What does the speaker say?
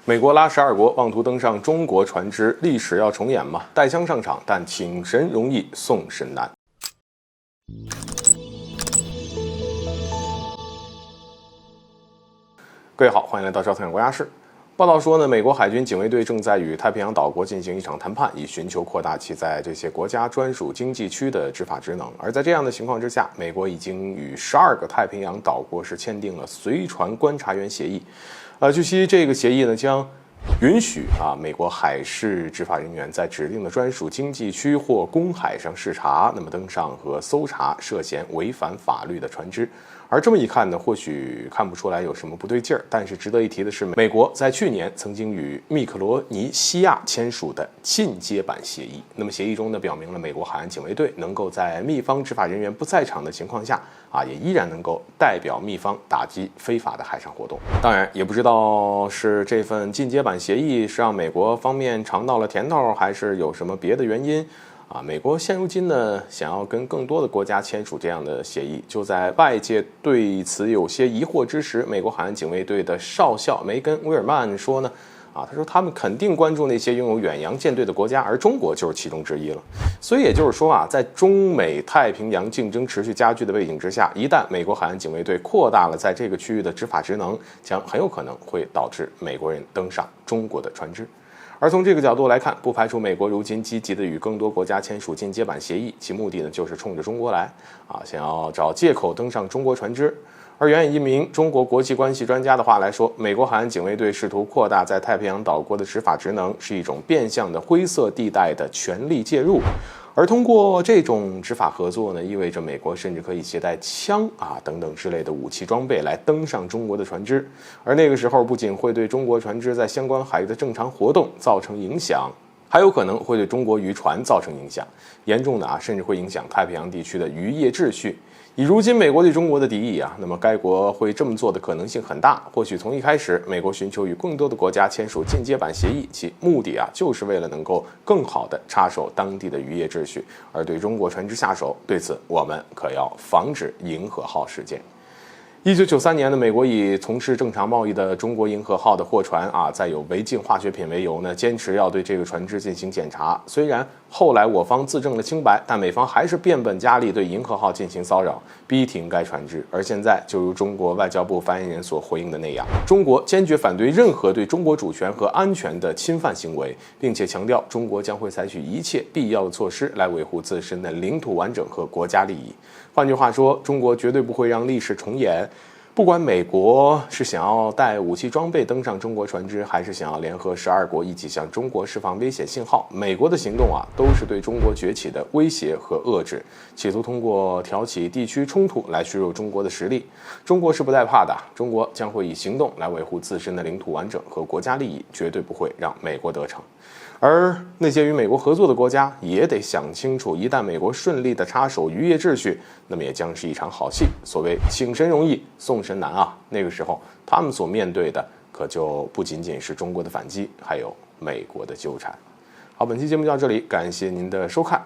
美国拉12国妄图登上中国船只，历史要重演吗？带枪上场，但请神容易送神难。各位好，欢迎来到焦点国家事。报道说呢，美国海军警卫队正在与太平洋岛国进行一场谈判，以寻求扩大其在这些国家专属经济区的执法职能。而在这样的情况之下，美国已经与12个太平洋岛国是签订了随船观察员协议。据悉，这个协议呢将允许美国海事执法人员在指定的专属经济区或公海上视察，那么登上和搜查涉嫌违反法律的船只。而这么一看呢，或许看不出来有什么不对劲儿，但是值得一提的是，美国在去年曾经与密克罗尼西亚签署的进阶版协议。那么协议中呢，表明了美国海岸警卫队能够在密方执法人员不在场的情况下也依然能够代表密方打击非法的海上活动。当然，也不知道是这份进阶版协议是让美国方面尝到了甜头，还是有什么别的原因。美国现如今呢，想要跟更多的国家签署这样的协议，就在外界对此有些疑惑之时，美国海岸警卫队的少校梅根·威尔曼说呢，他说他们肯定关注那些拥有远洋舰队的国家，而中国就是其中之一了。所以也就是说在中美太平洋竞争持续加剧的背景之下，一旦美国海岸警卫队扩大了在这个区域的执法职能，将很有可能会导致美国人登上中国的船只。而从这个角度来看，不排除美国如今积极的与更多国家签署进阶版协议，其目的呢就是冲着中国来想要找借口登上中国船只。而援引一名中国国际关系专家的话来说，美国海岸警卫队试图扩大在太平洋岛国的执法职能，是一种变相的灰色地带的权力介入。而通过这种执法合作呢，意味着美国甚至可以携带枪等等之类的武器装备来登上中国的船只，而那个时候不仅会对中国船只在相关海域的正常活动造成影响，还有可能会对中国渔船造成影响，严重的甚至会影响太平洋地区的渔业秩序。以如今美国对中国的敌意那么该国会这么做的可能性很大。或许从一开始，美国寻求与更多的国家签署进阶版协议，其目的就是为了能够更好地插手当地的渔业秩序，而对中国船只下手，对此我们可要防止银河号事件。1993年呢，美国以从事正常贸易的中国银河号的货船在有违禁化学品为由呢，坚持要对这个船只进行检查。虽然后来我方自证了清白，但美方还是变本加厉对银河号进行骚扰，逼停该船只。而现在，就如中国外交部发言人所回应的那样，中国坚决反对任何对中国主权和安全的侵犯行为，并且强调中国将会采取一切必要的措施来维护自身的领土完整和国家利益。换句话说，中国绝对不会让历史重演。不管美国是想要带武器装备登上中国船只，还是想要联合12国一起向中国释放危险信号，美国的行动都是对中国崛起的威胁和遏制，企图通过挑起地区冲突来削弱中国的实力。中国是不带怕的，中国将会以行动来维护自身的领土完整和国家利益，绝对不会让美国得逞。而那些与美国合作的国家也得想清楚，一旦美国顺利地插手渔业秩序，那么也将是一场好戏。所谓请神容易送神难那个时候他们所面对的可就不仅仅是中国的反击，还有美国的纠缠。好，本期节目就到这里，感谢您的收看，